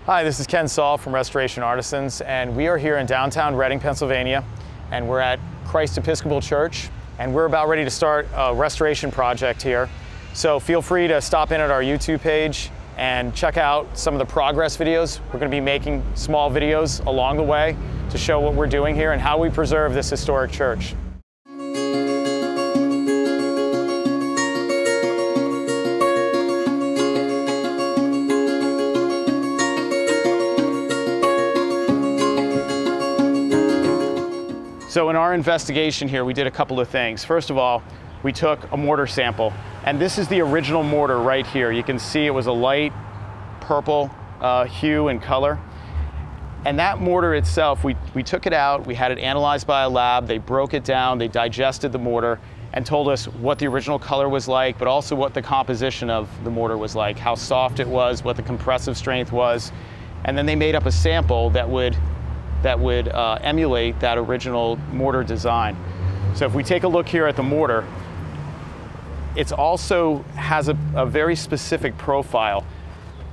Hi, this is Ken Saul from Restoration Artisans, and we are here in downtown Reading, Pennsylvania, and we're at Christ Episcopal Church, and we're about ready to start a restoration project here. So feel free to stop in at our YouTube page and check out some of the progress videos. We're going to be making small videos along the way to show what we're doing here and how we preserve this historic church. So in our investigation here, we did a couple of things. First of all, we took a mortar sample, and this is the original mortar right here. You can see it was a light purple hue and color. And that mortar itself, we took it out, we had it analyzed by a lab, they broke it down, they digested the mortar and told us what the original color was like, but also what the composition of the mortar was like, how soft it was, what the compressive strength was. And then they made up a sample that would emulate that original mortar design. So if we take a look here at the mortar, it also has a very specific profile.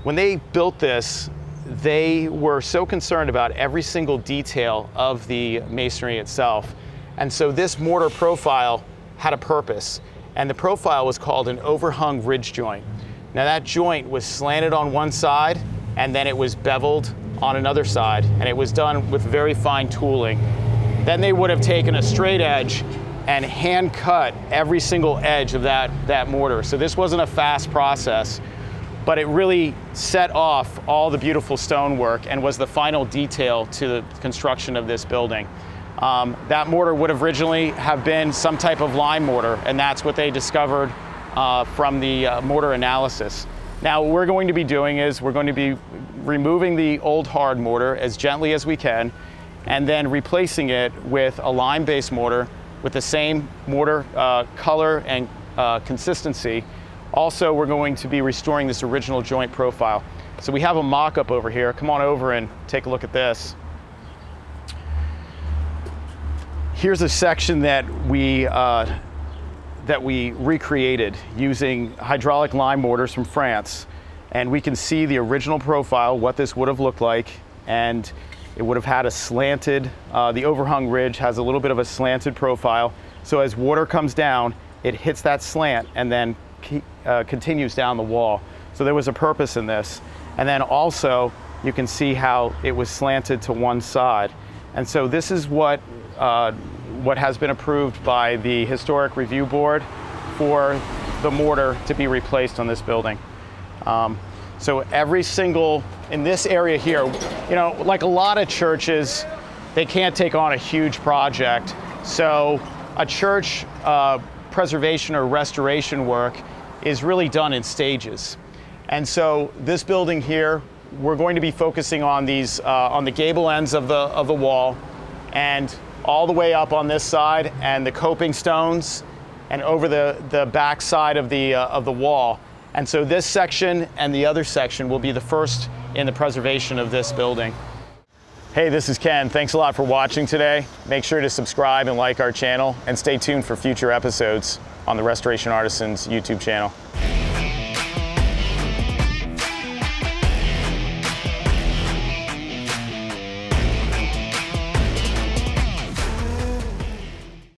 When they built this, they were so concerned about every single detail of the masonry itself. And so this mortar profile had a purpose, and the profile was called an overhung ridge joint. Now that joint was slanted on one side, and then it was beveled on another side, and it was done with very fine tooling. Then they would have taken a straight edge and hand cut every single edge of that mortar. So this wasn't a fast process, but it really set off all the beautiful stonework and was the final detail to the construction of this building. That mortar would have originally have been some type of lime mortar, and that's what they discovered from the mortar analysis. Now what we're going to be doing is we're going to be removing the old hard mortar as gently as we can, and then replacing it with a lime-based mortar with the same mortar color and consistency. Also, we're going to be restoring this original joint profile. So we have a mock-up over here. Come on over and take a look at this. Here's a section that we recreated using hydraulic lime mortars from France. And we can see the original profile, what this would have looked like, and it would have had a slanted, the overhung ridge has a little bit of a slanted profile. So as water comes down, it hits that slant and then continues down the wall. So there was a purpose in this. And then also, you can see how it was slanted to one side. And so this is what has been approved by the Historic Review Board for the mortar to be replaced on this building. So every single, in this area here, you know, like a lot of churches, they can't take on a huge project. So a church preservation or restoration work is really done in stages. And so this building here, we're going to be focusing on these, on the gable ends of the wall, and all the way up on this side, and the coping stones, and over the back side of the wall. And so this section and the other section will be the first in the preservation of this building. Hey, this is Ken. Thanks a lot for watching today. Make sure to subscribe and like our channel, and stay tuned for future episodes on the Restoration Artisans YouTube channel.